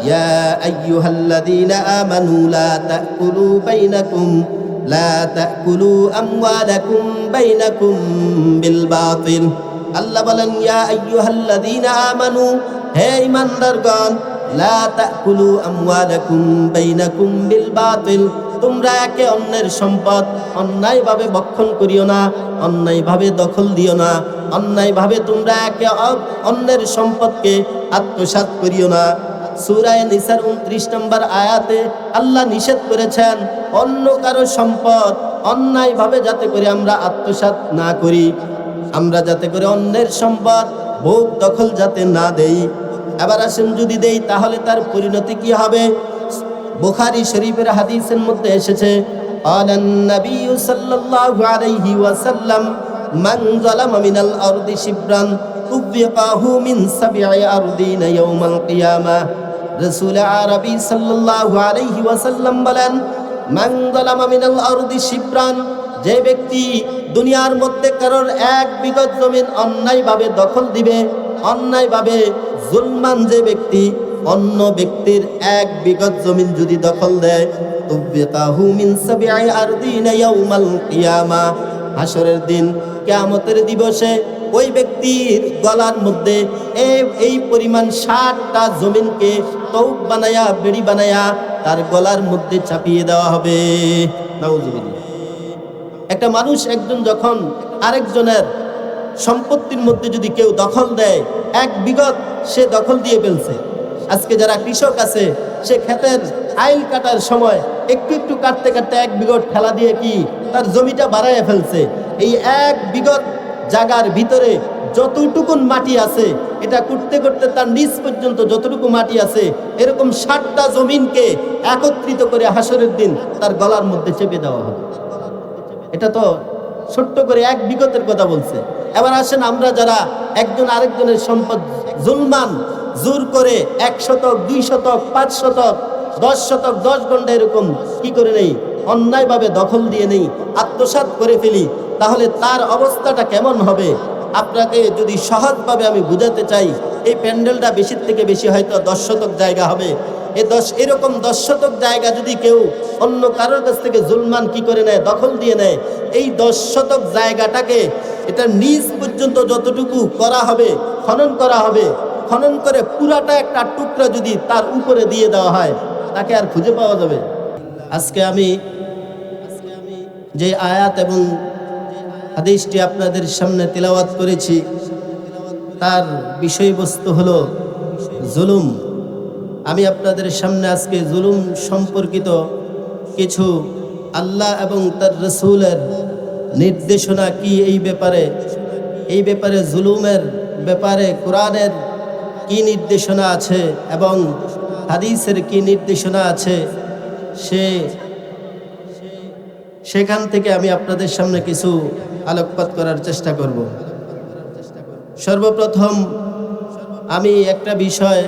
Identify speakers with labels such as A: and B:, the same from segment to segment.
A: ইয়া আইয়ুহাল্লাযীনা আমানু লা তাকুলু আমওয়ালাকুম বাইনাকুম বিল বাতিল। আল্লাহ বলেন, ইয়া আইয়ুহাল্লাযীনা আমানু, হে ঈমানদারগণ, লা তাকুলু আমওয়ালাকুম বাইনাকুম বিল বাতিল, তোমরা একে অন্যের সম্পদ অন্যায়ভাবে ভক্ষণ করিও না, অন্যায়ভাবে দখল দিও না, অন্যায়ভাবে তোমরা একে অন্যের সম্পদকে আত্মসাৎ করিও না। সূরা নিসার 29 নম্বর আয়াতে আল্লাহ নিষেধ করেছেন অন্য কারো সম্পদ অন্যায়ভাবে যাতে করে আমরা আত্মসাৎ না করি, আমরা যাতে করে অন্যের সম্পদ ভোগ দখল যাতে না দেই। এবার আসেন, যদি দেই তাহলে তার পরিণতি কি হবে? বুখারী শরীফের হাদিসের মধ্যে এসেছে, আলান নবী সাল্লাল্লাহু আলাইহি ওয়াসাল্লাম, মান যালামা মিনাল আরদি শিবরান উযিকাহু মিন সাবঈ আরদিন ইয়াউমাল কিয়ামাহ। রাসূল আরবি সাল্লাল্লাহু আলাইহি ওয়াসাল্লাম বলেন, মান যালামা মিনাল আরদি শিবরান, যে ব্যক্তি দুনিয়ার মধ্যে কারোর এক বিঘত জমিন অন্যায়ভাবে দখল দিবে, অন্যায়ভাবে জুলমান যে ব্যক্তি অন্য ব্যক্তির এক বিঘত জমিন যদি দখল দেয়, তুবিকাহু মিন সাবঈ আরদিন ইয়াউমাল কিয়ামাহ, হাসরের দিন কিয়ামতের দিবসে ওই ব্যক্তির গলার মধ্যে এই পরিমাণ 60টা জমিনকে তৌব বানায়া, বেড়ি বানায়া তার গলার মধ্যে চাপিয়ে দেওয়া হবে। নাউযুবিল্লাহ। একটা মানুষ একজন যখন আরেকজনের সম্পত্তির মধ্যে যদি কেউ দখল দেয়, এক বিঘত সে দখল দিয়ে ফেলছে। আজকে যারা কৃষক আছে, সে ক্ষেতের আইল কাটার সময় একটু একটু কাটতে কাটতে এক বিঘত ঠেলা দিয়ে কি তার জমিটা বাড়াইয়া ফেলছে। এই এক বিঘত জায়গার ভিতরে যতটুকুন মাটি আছে, এটা করতে করতে তার নিচ পর্যন্ত যতটুকু মাটি আছে, এরকম 60টা জমিনকে একত্রিত করে হাসরের দিন তার গলার মধ্যে চেপে দেওয়া হবে। এটা তো ছোট্ট করে এক বিগতের কথা বলছে। এবার আসেন, আমরা যারা একজন আরেকজনের সম্পদ জুলমান জোর করে 1 শতক 2 শতক 5 শতক 10 শতক 10 গন্ডা এরকম কি করে নেই, অন্যায়ভাবে দখল দিয়ে নেই, আত্মসাৎ করে ফেলি, তাহলে তার অবস্থাটা কেমন হবে? আপনাকে যদি সহজভাবে আমি বুঝাতে চাই, এই প্যান্ডেলটা বেশির থেকে বেশি হয়তো 10 শতক জায়গা হবে। এরকম 10 শতক জায়গা যদি কেউ অন্য কারোর কাছ থেকে জুলমান কি করে নেয়, দখল দিয়ে নেয়, এই 10 শতক জায়গাটাকে এটা নিচ পর্যন্ত যতটুকু করা হবে, খনন করা হবে, খনন করে পুরাটা একটা টুকরা যদি তার উপরে দিয়ে দেওয়া হয়, তাকে আর খুঁজে পাওয়া যাবে? আজকে আমি যে আয়াত এবং হাদিসটি আপনাদের সামনে তেলাওয়াত করেছি, তার বিষয়বস্তু হলো জুলুম। আমি আপনাদের সামনে আজকে জুলুম সম্পর্কিত কিছু আল্লাহ এবং তার রসুলের নির্দেশনা কি এই ব্যাপারে জুলুমের ব্যাপারে কোরআনের কি নির্দেশনা আছে এবং হাদিসের কি নির্দেশনা আছে, সেখান থেকে আমি আপনাদের সামনে কিছু আলোকপাত করার চেষ্টা করব। সর্বপ্রথম আমি একটা বিষয়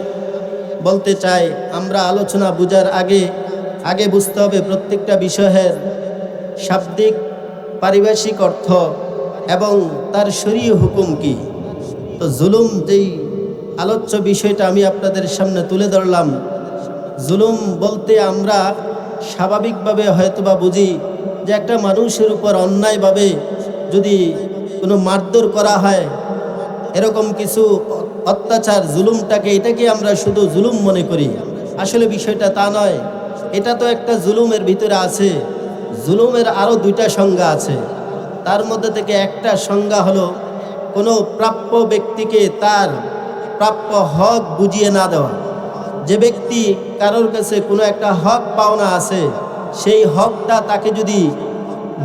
A: বলতে চাই, আমরা আলোচনা বুঝার আগে বুঝতে হবে প্রত্যেকটা বিষয়ের শাব্দিক পারিভাষিক অর্থ এবং তার শরীয় হুকুম কি। তো জুলুম যেই আলোচ্য বিষয়টা আমি আপনাদের সামনে তুলে ধরলাম, জুলুম বলতে আমরা স্বাভাবিকভাবে হয়তোবা বুঝি যে একটা মানুষের উপর অন্যায়ভাবে যদি কোনো মারধর করা হয়, এরকম কিছু অত্যাচার, জুলুমটাকে এটাকে আমরা শুধু জুলুম মনে করি। আসলে বিষয়টা তা নয়। এটা তো একটা জুলুমের ভিতরে আছে, জুলুমের আরও 2টা সংজ্ঞা আছে। তার মধ্যে থেকে একটা সংজ্ঞা হলো কোনো প্রাপ্য ব্যক্তিকে তার প্রাপ্য হক বুঝিয়ে না দেওয়া। যে ব্যক্তি কারোর কাছে কোনো একটা হক পাওনা আছে, সেই হকটা তাকে যদি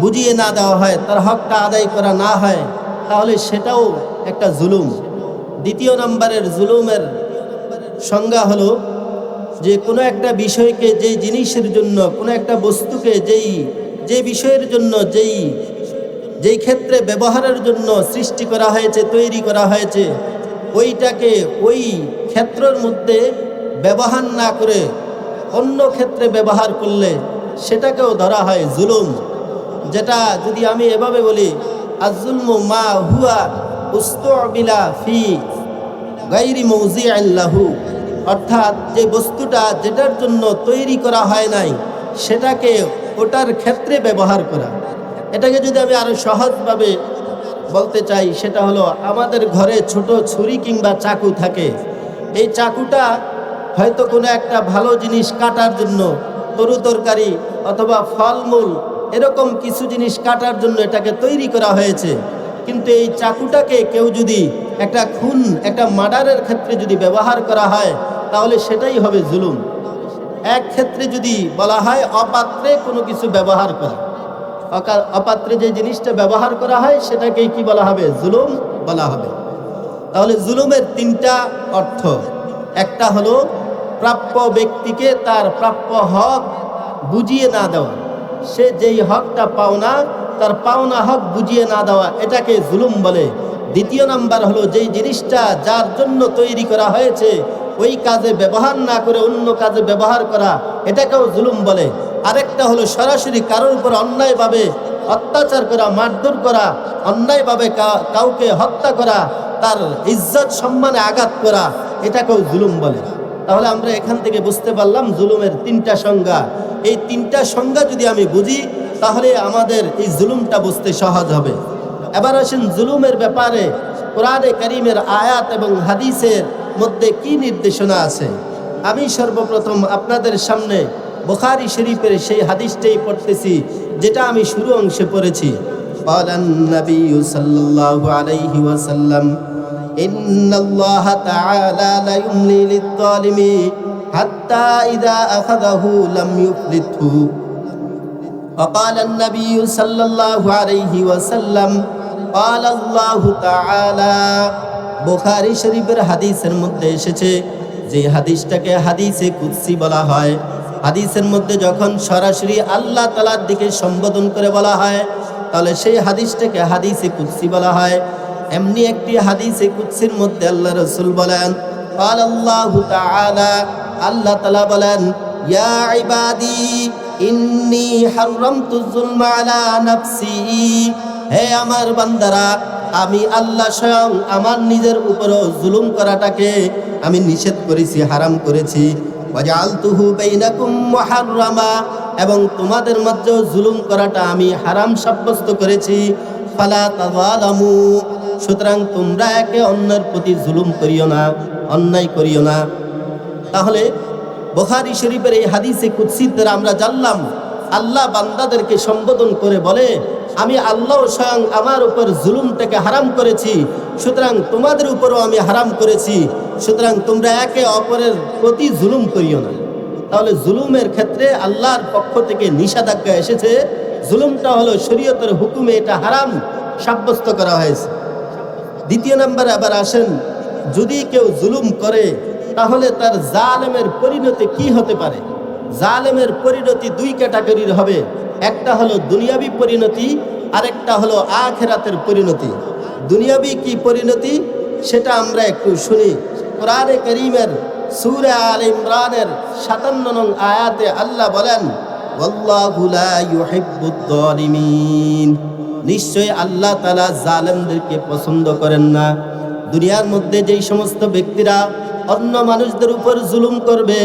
A: বুঝিয়ে না দেওয়া হয়, তার হকটা আদায় করা না হয়, তাহলে সেটাও একটা জুলুম। দ্বিতীয় নম্বরের জুলুমের সংজ্ঞা হলো যে কোনো একটা বিষয়কে, যেই জিনিসের জন্য, কোনো একটা বস্তুকে যে বিষয়ের জন্য, যেই ক্ষেত্রে ব্যবহারের জন্য সৃষ্টি করা হয়েছে, তৈরি করা হয়েছে, ওইটাকে ওই ক্ষেত্রের মধ্যে ব্যবহার না করে অন্য ক্ষেত্রে ব্যবহার করলে সেটাকেও ধরা হয় জুলুম। যেটা যদি আমি এভাবে বলি, আয-যুলমু মা হুয়া উস্তুবিলা ফি গায়রি মাওযি'in লাহু, অর্থাৎ যে বস্তুটা যেটার জন্য তৈরি করা হয় নাই সেটাকে ওটার ক্ষেত্রে ব্যবহার করা। এটাকে যদি আমি আরো সহজভাবে বলতে চাই, সেটা হলো আমাদের ঘরে ছোট ছুরি কিংবা চাকু থাকে। এই চাকুটা হয়তো কোনো একটা ভালো জিনিস কাটার জন্য, তরু তরকারি অথবা ফলমূল এরকম কিছু জিনিস কাটার জন্য এটাকে তৈরি করা হয়েছে। কিন্তু এই চাকুটাকে কেউ যদি একটা খুন, একটা মার্ডারের ক্ষেত্রে যদি ব্যবহার করা হয়, তাহলে সেটাই হবে জুলুম। এক ক্ষেত্রে যদি বলা হয় অপাত্রে কোনো কিছু ব্যবহার করা, অপাত্রে যে জিনিসটা ব্যবহার করা হয় সেটাকেই কি বলা হবে? জুলুম বলা হবে। তাহলে জুলুমের তিনটা অর্থ। একটা হলো প্রাপ্য ব্যক্তিকে তার প্রাপ্য হক বুঝিয়ে না দেওয়া, সে যেই হকটা পাওনা তার পাওনা হক বুঝিয়ে না দেওয়া, এটাকে জুলুম বলে। দ্বিতীয় নাম্বার হলো যেই জিনিসটা যার জন্য তৈরি করা হয়েছে ওই কাজে ব্যবহার না করে অন্য কাজে ব্যবহার করা, এটাকেও জুলুম বলে। আরেকটা হলো সরাসরি কারোর উপর অন্যায়ভাবে অত্যাচার করা, মারধর করা, অন্যায়ভাবে কাউকে হত্যা করা, তার ইজ্জত সম্মানে আঘাত করা, এটাকেও জুলুম বলে। তাহলে আমরা এখান থেকে বুঝতে পারলাম জুলুমের তিনটা সংজ্ঞা। এই তিনটা সংজ্ঞা যদি আমি বুঝি তাহলে আমাদের এই জুলুমটা বুঝতে সহজ হবে। এবার আসেন জুলুমের ব্যাপারে কোরআনে কারীমের আয়াত এবং হাদিসের মধ্যে কি নির্দেশনা আছে। আমি সর্বপ্রথম আপনাদের সামনে বুখারী শরীফের সেই হাদিসটাই পড়তেছি যেটা আমি শুরু অংশে পড়েছি। ক্বালান নবী সাল্লাল্লাহু আলাইহি ওয়াসাল্লাম ইন্নাল্লাহা তাআলা লা ইউমলি লিয-যালিমি হাত্তা ইযা আখাযাহু লাম ইউফলিতহু। وقال النبي صلى الله عليه وسلم قال الله تعالى। বুখারী শরীফের হাদিসের মধ্যে এসেছে, যে হাদিসটাকে হাদিসে কুদসি বলা হয়। হাদিসের মধ্যে যখন সরাসরি আল্লাহ তাআলার দিকে সম্বোধন করে বলা হয় তাহলে সেই হাদিসটাকে হাদিসে কুদসি বলা হয়। এমনি একটি হাদিসে কুদসির মধ্যে আল্লাহ রাসূল বলেন, قال الله تعالى, আল্লাহ তাআলা বলেন, ইয়া ইবাদি ইন্নী হারামতু যুলমা আলা নাফসি, হে আমার বান্দারা, আমি আল্লাহ স্বয়ং আমার নিজের উপরও জুলুম করাটাকে আমি নিষেধ করেছি, হারাম করেছি। ওয়াজআলতুহু বাইনাকুম মুহাররামা, এবং তোমাদের মধ্যেও জুলুম করাটা আমি হারাম সাব্যস্ত করেছি। ফালা তাযালামু, সুতরাং তোমরা একে অন্যের প্রতি জুলুম করিও না, অন্যায় করিও না। তাহলে বুখারী শরীফের এই হাদিসে কুদসির দ্বারা আমরা জানলাম আল্লাহ বান্দাদেরকে সম্বোধন করে বলে, আমি আল্লাহ স্বয়ং আমার উপর জুলুমটাকে হারাম করেছি, সুতরাং তোমাদের উপরও আমি হারাম করেছি, সুতরাং তোমরা একে অপরের প্রতি জুলুম করিও না। তাহলে জুলুমের ক্ষেত্রে আল্লাহর পক্ষ থেকে নিষেধাজ্ঞা এসেছে। জুলুমটা হলো শরীয়তের হুকুমে এটা হারাম সাব্যস্ত করা হয়েছে। দ্বিতীয় নম্বরে আবার আসেন, যদি কেউ জুলুম করে তাহলে তার জালেমের পরিণতি কি হতে পারে। জালেমের পরিণতি দুই ক্যাটাগরির হবে, একটা হলো দুনিয়াবি পরিণতি, আরেকটা হলো আখিরাতের পরিণতি। দুনিয়াবি কি পরিণতি সেটা আমরা একটু শুনি। কোরআনে কারীমের সূরা আলে ইমরানের 57 নং আয়াতে আল্লাহ বলেন, ওয়াল্লাহু লা ইউহিব্বুদ যালিমিন, নিশ্চয় আল্লাহ তাআলা জালেমদেরকে পছন্দ করেন না। দুনিয়ার মধ্যে যেই সমস্ত ব্যক্তিরা অন্য মানুষদের উপর জুলুম করবে,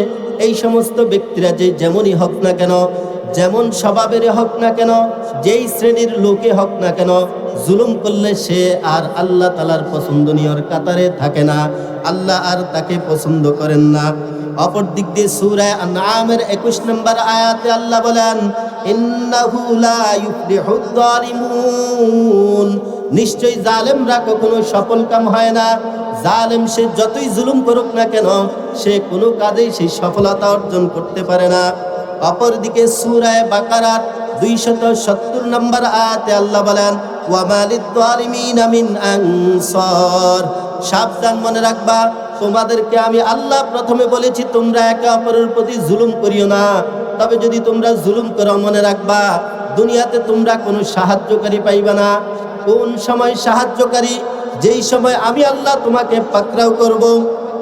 A: এই সমস্ত ব্যক্তিরা যে যেমনই হোক না কেন, যেমন স্বভাবের হোক না কেন, যেই শ্রেণীর লোকে হোক না কেন, জুলুম করলে সে আর আল্লাহ তাআলার পছন্দনীয়র কাতারে থাকে না, আল্লাহ আর তাকে পছন্দ করেন না। অপর দিক দিয়ে সূরা আনআমের 21 নম্বর আয়াতে আল্লাহ বলেন, ইন্নাহু লা ইউফলিহুদ যালিমুন, নিশ্চয় জালেমরা কখনো সফল কাম হয় না। জালেম সে যতই জুলুম করুক না কেন, সে কোনো কাজেই সেই সফলতা অর্জন করতে পারে না। অপরদিকে সূরা বাকারার 270 নম্বর আয়াতে আল্লাহ বলেন, ওয়া মালিদ যালিমিনা মিন আনসার, সাবধান মনে রাখবা, তোমাদেরকে আমি আল্লাহ প্রথমে বলেছি তোমরা একে অপরের প্রতি জুলুম করিও না। তবে যদি তোমরা জুলুম করো, মনে রাখবা দুনিয়াতে তোমরা কোনো সাহায্যকারী পাইবা না। কোন সময় সাহায্যকারী? যেই সময় আমি আল্লাহ তোমাকে পাকড়াও করব।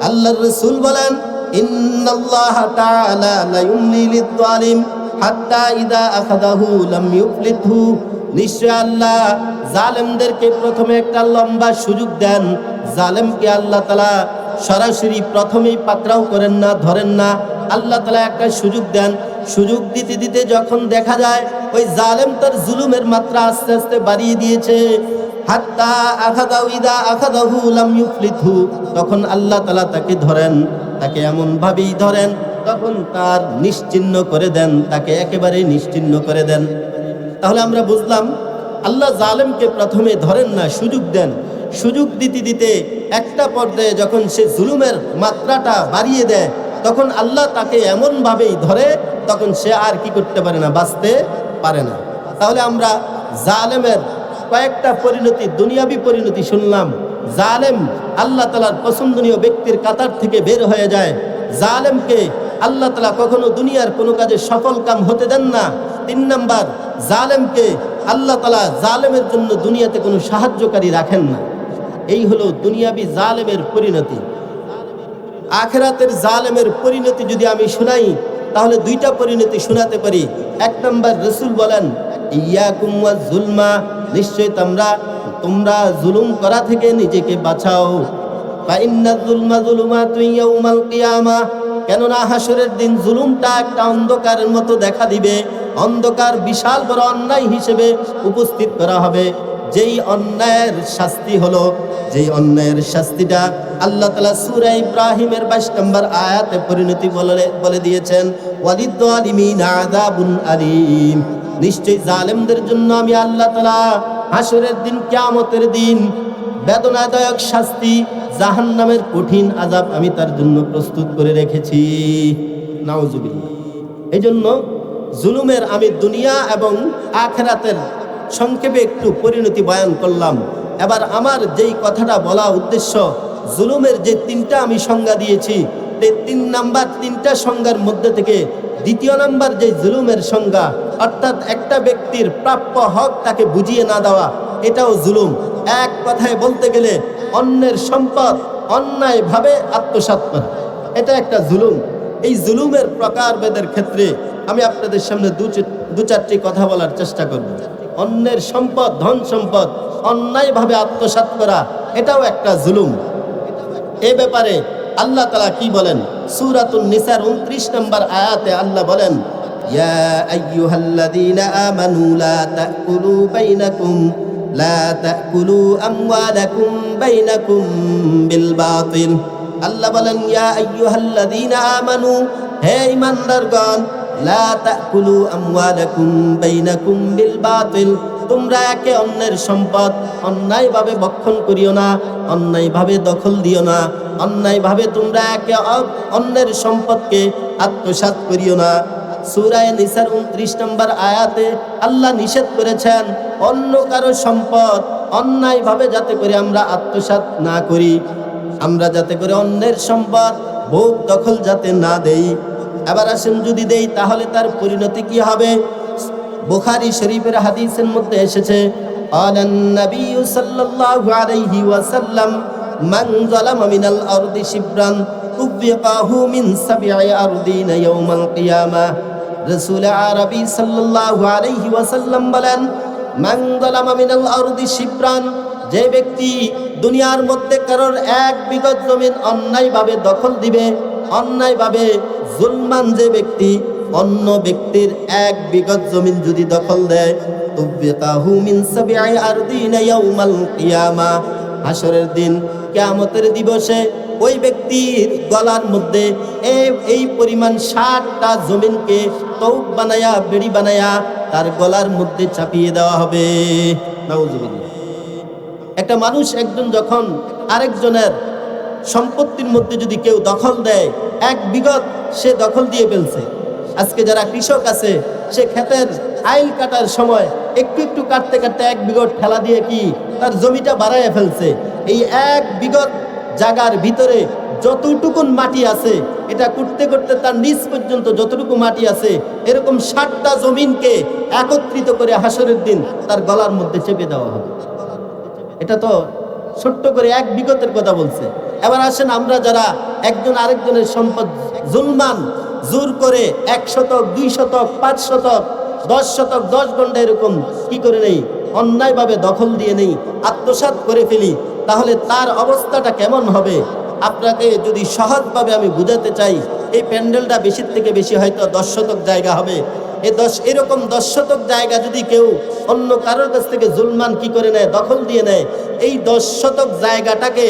A: আল্লাহর রাসূল বলেন, ইন্নাল্লাহা তাআলা লা ইউমলি লিয-যালিম হাত্তা ইযা আখাযাহু লাম ইউফলিতহু, নিশ্চয় আল্লাহ জালেমদেরকে প্রথমে একটা লম্বা সুযোগ দেন। জালেমকে আল্লাহ তাআলা সরাসরি প্রথমেই পাকড়াও করেন না, ধরেন না। আল্লাহ তাআলা একটা সুযোগ দেন। সুযোগ দিতে দিতে যখন দেখা যায় ওই জালেম তার জুলুমের মাত্রা আস্তে আস্তে বাড়িয়ে দিয়েছে, হাত্তা আখাযাহু ইযা আখাযাহু লাম ইউফলিতহু, তখন আল্লাহ তাআলা তাকে ধরেন, তাকে এমন ভাবেই ধরেন তখন তার নিশ্চিহ্ন করে দেন, তাকে একেবারে নিশ্চিহ্ন করে দেন। তাহলে আমরা বুঝলাম আল্লাহ জালেমকে প্রথমে ধরেন না, সুযোগ দেন। সুযোগ দিতে দিতে একটা পর্যায়ে যখন সে জুলুমের মাত্রাটা বাড়িয়ে দেয় তখন আল্লাহ তাকে এমনভাবেই ধরে, তখন সে আর কি করতে পারে না, বাঁচতে পারে না। তাহলে আমরা জালেমের কয়েকটা পরিণতি, দুনিয়াবি পরিণতি শুনলাম। জালেম আল্লাহ তাআলার পছন্দনীয় ব্যক্তির কাতার থেকে বের হয়ে যায়। জালেমকে আল্লাহ তাআলা কখনো দুনিয়ার কোনো কাজে সফল কাম হতে দেন না। 3 নাম্বার, জালেমকে আল্লাহ তাআলা জালেমের জন্য দুনিয়াতে কোনো সাহায্যকারী রাখেন না। এই হলো দুনিয়াবি জালেমের পরিণতি। আখিরাতের জালেমের পরিণতি যদি আমি শোনাই তাহলে 2টা পরিণতি শোনাতে পারি। 1 নাম্বার, রাসূল বলেন ইয়াকুম ওয়াজ যুলমা, নিশ্চয় তোমরা জুলুম করা থেকে নিজেকে বাঁচাও। ফা ইন্নাজ যুলমা যুলুমাতুন ইয়াউমাল কিয়ামা, কেননা হাসরের দিন জুলুমটা একটা অন্ধকারের মতো দেখা দিবে। অন্ধকার বিশাল বড় অন্যায় হিসেবে উপস্থিত করা হবে। যেই অন্যায়ের শাস্তিটা আল্লাহ তাআলা সূরা ইব্রাহিমের 22 নম্বর আয়াতে পরিণতি বলে দিয়েছেন, ওয়ালিদ-যালিমিনা আযাবুন আলীম, নিশ্চয়ই জালেমদের জন্য আমি আল্লাহ তাআলা হাসরের দিন, কিয়ামতের দিন বেদনাদায়ক শাস্তি, জাহান্নামের কঠিন আযাব আমি তার জন্য প্রস্তুত করে রেখেছি। নাউজুবিল্লাহ। এজন্য জুলুমের আমি দুনিয়া এবং আখিরাতের সংক্ষেপে একটু পরিণতি বয়ান করলাম। এবার আমার যেই কথাটা বলা উদ্দেশ্য, জুলুমের যে 3টা আমি সংজ্ঞা দিয়েছি, এই 3 নাম্বার 3টা সংজ্ঞার মধ্যে থেকে 2য় নাম্বার যে জুলুমের সংজ্ঞা, অর্থাৎ একটা ব্যক্তির প্রাপ্য হক তাকে বুঝিয়ে না দেওয়া, এটাও জুলুম। এক কথায় বলতে গেলে অন্যের সম্পদ অন্যায়ভাবে আত্মসাৎ করা, এটা একটা জুলুম। এই জুলুমের প্রকারভেদের ক্ষেত্রে আমি আপনাদের সামনে 2-4টি কথা বলার চেষ্টা করব। অন্যের সম্পদ, ধন সম্পদ অন্যায়ভাবে আত্মসাৎ করা, এটাও একটা জুলুম। এ ব্যাপারে আল্লাহ তাআলা কি বলেন? সূরাতুন নিসার 29 নম্বর আয়াতে আল্লাহ বলেন, ইয়া আইয়ুহাল্লাযীনা আমানু লা তাকুলু আমওয়ালাকুম বাইনাকুম বিল বাতিল। আল্লাহ বলেন, ইয়া আইয়ুহাল্লাযীনা আমানু, হে ঈমানদারগণ, লা তাকুলু আমওয়ালাকুম বাইনাকুম বিল বাতিল, তোমরা একে অন্যের সম্পদ অন্যায়ভাবে ভক্ষণ করিও না, অন্যায়ভাবে দখল দিও না, অন্যায়ভাবে তোমরা একে অন্যের সম্পদকে আত্মসাৎ করিও না। সূরা নিসার 29 নম্বর আয়াতে আল্লাহ নিষেধ করেছেন অন্য কারো সম্পদ অন্যায়ভাবে যাতে করে আমরা আত্মসাৎ না করি, আমরা যাতে করে অন্যের সম্পদ ভোগ দখল যাতে না দেই। এবার আসেন, যদি দেই তাহলে তার পরিণতি কি হবে? বুখারী শরীফের হাদিসের মধ্যে এসেছে, আলান নবী সাল্লাল্লাহু আলাইহি ওয়াসাল্লাম, মান যালামা মিনাল আরদি শিবরান তুবিকাহু মিন সাবঈ আরদিন ইয়াউমাল কিয়ামাহ। রাসূল আরবী সাল্লাল্লাহু আলাইহি ওয়াসাল্লাম বলেন, মান যালামা মিনাল আরদি শিবরান, যে ব্যক্তি দুনিয়ার মধ্যে কারোর 1 বিঘত জমিন অন্যায়ভাবে দখল দিবে, অন্যায়ভাবে জুলমান, যে ব্যক্তি অন্য ব্যক্তির 1 বিঘত জমিন যদি দখল দেয়, তুবিকাহু মিন সাবঈ আরদিন ইয়াউমাল কিয়ামাহ, হাসরের দিন, কিয়ামতের দিবসে ওই ব্যক্তির গলার মধ্যে এই পরিমাণ 60টা জমিনকে তৌব বানায়া, বেড়ি বানায়া তার গলার মধ্যে চাপিয়ে দেওয়া হবে। নাউজুবিল্লাহ। একটা মানুষ, একজন যখন আরেকজনের সম্পত্তির মধ্যে যদি কেউ দখল দেয়, 1 বিঘত সে দখল দিয়ে ফেলছে। আজকে যারা কৃষক আছে, সে ক্ষেতের আইল কাটার সময় একটু একটু কাটতে কাটতে 1 বিঘত ঠেলা দিয়ে কি তার জমিটা বাড়াইয়া ফেলছে। এই 1 বিঘত জায়গার ভিতরে যতটুকুন মাটি আছে, এটা করতে করতে তার নিচ পর্যন্ত যতটুকু মাটি আছে, এরকম 60টা জমিনকে একত্রিত করে হাসরের দিন তার গলার মধ্যে চেপে দেওয়া হবে। এটা তো ছোট্ট করে 1 বিঘতের কথা বলছে। এবার আসেন, আমরা যারা একজন আরেকজনের সম্পদ জুলমান, জোর করে 1 শতক, 2 শতক, 5 শতক, 10 শতক, 10 গন্ডা এরকম কি করে নেই, অন্যায়ভাবে দখল দিয়ে নেই, আত্মসাৎ করে ফেলি, তাহলে তার অবস্থাটা কেমন হবে? আপনাকে যদি সহজভাবে আমি বুঝাতে চাই, এই প্যান্ডেলটা বেশির থেকে বেশি হয়তো 10 শতক জায়গা হবে। এরকম 10 শতক জায়গা যদি কেউ অন্য কারোর কাছ থেকে জুলমান কি করে নেয়, দখল দিয়ে নেয়, এই 10 শতক জায়গাটাকে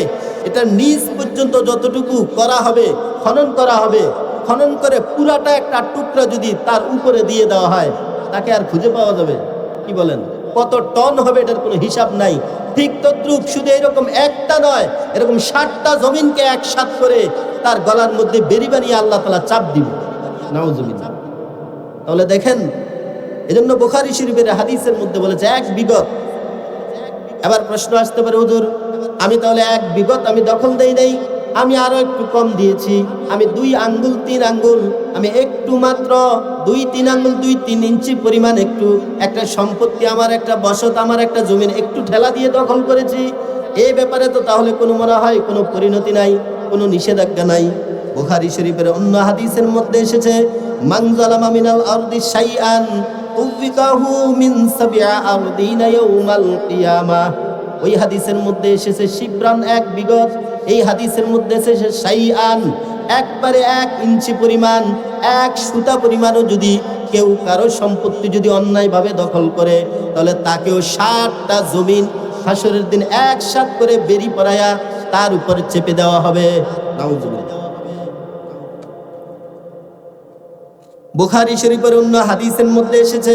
A: এটা নিচ পর্যন্ত যতটুকু করা হবে, খনন করা হবে, খনন করে পুরাটা একটা টুকরা যদি তার উপরে দিয়ে দেওয়া হয়, তাকে আর খুঁজে পাওয়া যাবে? কি বলেন? কত টন হবে এটার কোনো হিসাব নাই। ঠিক তদ্রুপ শুধু এরকম একটা নয়, এরকম 60টা জমিনকে একসাথ করে তার গলার মধ্যে বেরি বানিয়ে আল্লাহ তাআলা চাপ দিবে। নাউজুবিল্লাহ। তাহলে দেখেন, এজন্য বুখারী শরীফের হাদিসের মধ্যে বলেছে 1 বিগত। এবার প্রশ্ন আসতে পারে, হুজুর আমি তাহলে 1 বিগত আমি দখল দেই নাই, আমি আরো একটু কম দিয়েছি, আমি 2 আঙ্গুল 3 আঙ্গুল, আমি একটু মাত্র 2-3 আঙ্গুল 2-3 ইঞ্চি পরিমাণ একটু একটা সম্পত্তি, আমার একটা বসত, আমার একটা জমিন একটু ঠেলা দিয়ে দখল করেছি, এই ব্যাপারে তো তাহলে কোনো মনে হয় কোনো পরিণতি নাই, কোনো নিষেধাজ্ঞা নাই। বুখারী শরীফের অন্য হাদিসের মধ্যে এসেছে, মান যালামা মিনাল আরদি শাইআন উযিকাহু মিন 7 আরদিনা ইয়াউমাল কিয়ামাহ। ওই হাদিসের মধ্যে এসেছে শিবরান 1 বিগত, এই হাদিসের মধ্যে এসেছে শাইআন, একবারে 1 ইঞ্চি পরিমাণ, 1 সুতা পরিমাণও যদি কেউ কারো সম্পত্তি যদি অন্যায়ভাবে দখল করে, তাহলে তাকেও 60টা জমিন হাসরের দিন একসাথ করে বেরি পরায়া তার উপর চেপে দেওয়া হবে। নাউজুবিল্লাহ। বুখারী শরীফের অন্য হাদিসের মধ্যে এসেছে,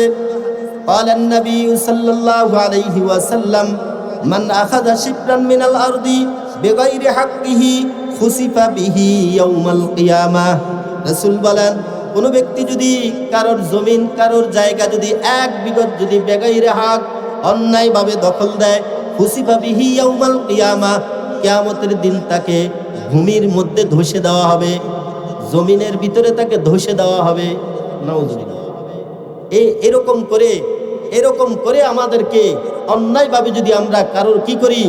A: ক্বালান নবী সাল্লাল্লাহু আলাইহি ওয়াসাল্লাম, মান আখাযা শিবরান মিনাল আরদি বিগাইরি হাক্কিহি খুসিফা বিহি ইয়াউমাল কিয়ামাহ। রাসূল বলেন, কোন ব্যক্তি যদি কারোর জমিন, কারোর জায়গা যদি 1 বিগত যদি বেগাইরে হক অন্যায়ভাবে দখল দেয়, খুসিফা বিহি ইয়াউমাল কিয়ামাহ, কিয়ামতের দিন তাকে ভূমির মধ্যে ধসে দেওয়া হবে, জমিনের ভিতরে তাকে ধসে দেওয়া হবে। নাউজুবিল্লাহ। এরকম করে আমাদেরকে অন্যায়ভাবে যদি আমরা কারোর কি করি,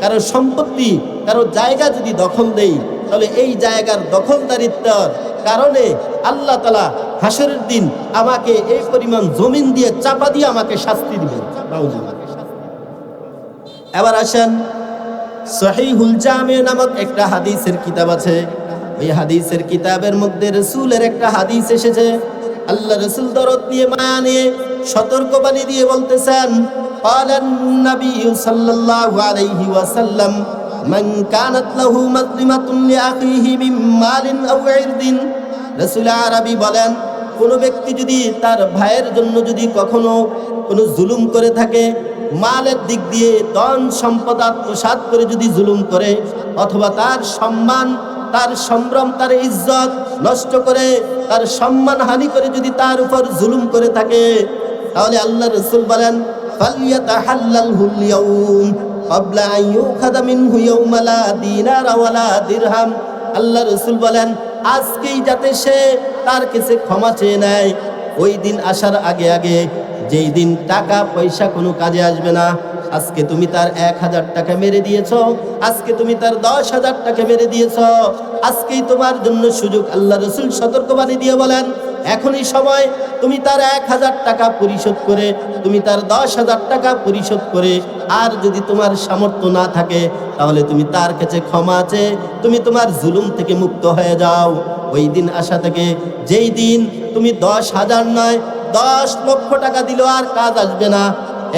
A: কারোর সম্পত্তি, কারোর জায়গা যদি দখল দেই, তাহলে এই জায়গার দখলদারিত্বের কারণে আল্লাহ তাআলা হাসরের দিন আমাকে এই পরিমাণ জমিন দিয়ে চাপা দিয়ে আমাকে শাস্তি দিবেন। নাউজুবিল্লাহ। এবার আসেন, সহিহুল জামি নামক একটা হাদিসের কিতাব আছে। ওই হাদিসের কিতাবের মধ্যে রাসূলের একটা হাদিস এসেছে। আল্লাহ রাসূল দরদ নিয়ে, মায়া নিয়ে, সতর্কবাণী দিয়ে বলতেছেন, ক্বালান নবী সাল্লাল্লাহু আলাইহি ওয়াসাল্লাম, মান কানাত লাহু মাজলিমাতুন লিআখিহি মিন মালিন আও ইরদিন। রাসূল আরবি বলেন, কোন ব্যক্তি যদি তার ভাইয়ের জন্য যদি কখনো কোনো জুলুম করে থাকে, মালের দিক দিয়ে ধন সম্পদ আত্মসাৎ করে যদি জুলুম করে, অথবা তার সম্মান, তার সম্ভ্রম, তার ইজ্জত নষ্ট করে, তার সম্মান হানি করে যদি তার উপর জুলুম করে থাকে, তাহলে আল্লাহ রাসূল বলেন, ফালইয়াতাহাল্লালহুল ইয়াউম ক্বাবলা আন ইউখাযা মিনহু ইয়াউমা লা দিনার ওয়ালা দিরহাম। আল্লাহ রাসূল বলেন, আজকেই যাতে সে তার কাছে ক্ষমা চেয়ে নেয়, ওই দিন আসার আগে আগে, যেই দিন টাকা পয়সা কোনো কাজে আসবে না। আজকে তুমি তার 1000 টাকা মেরে দিয়েছ, আজকে তুমি তার 10,000 টাকা মেরে দিয়েছ, আজকেই তোমার জন্য সুযোগ। আল্লাহ রাসূল সতর্কবাণী দিয়ে বলেন, এখনই সময়, তুমি তার 1000 টাকা পরিশোধ করে, তুমি তার 10,000 টাকা পরিশোধ করে, আর যদি তোমার সামর্থ্য না থাকে, তাহলে তুমি তার কাছে ক্ষমা চেয়ে তুমি তোমার জুলুম থেকে মুক্ত হয়ে যাও। ওই দিন আশা থেকে, যেই দিন তুমি 10,000 নয় 10 লক্ষ টাকা দিলেও আর কাজ আসবে না।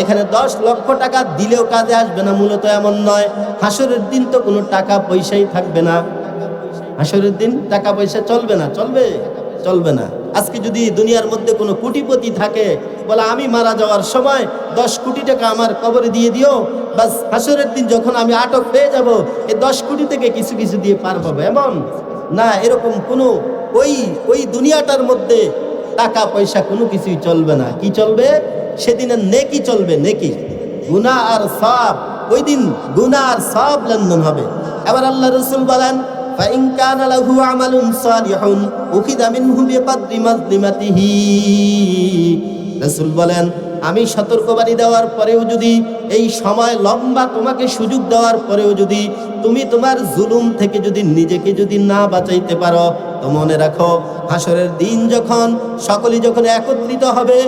A: এখানে 10 লক্ষ টাকা দিলেও কাজে আসবে না, মূলত এমন নয়। হাসরের দিন তো কোনো টাকা পয়সাই থাকবে না। হাসরের দিন টাকা পয়সা চলবে না, চলবে না। আজকে যদি দুনিয়ার মধ্যে কোনো কোটিপতি থাকে, বলে আমি মারা যাওয়ার সময় 10 কোটি টাকা আমার কবরে দিয়ে দিও, বাস হাসরের দিন যখন আমি আটক পেয়ে যাব, এই 10 কোটি থেকে কিছু কিছু দিয়ে পার পাবো, এমন না। এরকম কোনো ওই দুনিয়াটার মধ্যে টাকা পয়সা কোনো কিছুই চলবে না। কি চলবে? সেদিনের নেকি চলবে, নেকি। গুনাহ আর সওয়াব, ওই দিন গুনাহ আর সওয়াব লেনদেন হবে। এবার আল্লাহ রাসূল বলেন, ফাইন কানা লাহু আমালুন সালিহুন উখিযা মিনহু বিকদরি মাজলিমাতিহি। রাসূল বলেন, আমি সতর্কবাণী দেওয়ার পরেও যদি, এই সময় লম্বা তোমাকে সুযোগ দেওয়ার পরেও যদি তুমি তোমার জুলুম থেকে যদি নিজেকে যদি না বাঁচাইতে পারো, তো মনে রাখো, হাসরের দিন যখন সকলেই যখন একত্রিত হবে,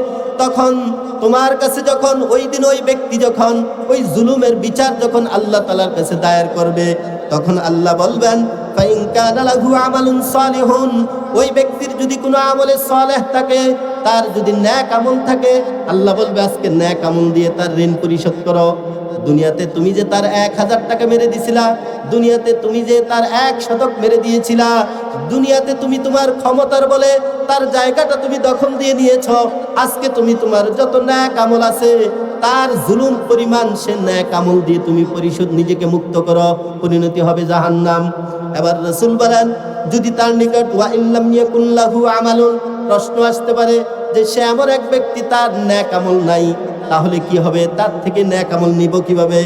A: তখন তোমার কাছে যখন ওই দিন ওই ব্যক্তি যখন ওই জুলুমের বিচার যখন আল্লাহ তাআলার কাছে দায়ের করবে, তখন আল্লাহ বলবেন ফাইন কানা লাহু আমালুন সালিহুন, ওই ব্যক্তির যদি কোনো আমলে সালেহ থাকে, তার যদি নেক আমল থাকে, আল্লাহ বলবে আজকে নেক আমল দিয়ে তার ঋণ পরিশোধ করো। দুনিয়াতে তুমি যে তার 1000 টাকা মেরে দিছিলা, দুনিয়াতে তুমি যে তার 1 শতক মেরে দিয়েছিলা, দুনিয়াতে তুমি তোমার ক্ষমতার বলে তার জায়গাটা তুমি দখল দিয়ে নিয়েছ, আজকে তুমি তোমার যত নেক আমল আছে তার জুলুম পরিমাণ সে নেক আমল দিয়ে তুমি পরিশোধ নিজেকে মুক্ত করো, পরিণতি হবে জাহান্নাম। এবার রাসূল বলেন যদি তার নিকট ওয়া ইল্লাম ইয়াকুন লাহু আমালুন, প্রশ্ন আসতে পারে যে সে এমন এক ব্যক্তি তার নেক আমল নাই, তাহলে কি হবে, তার থেকে নেক আমল নিব কিভাবে?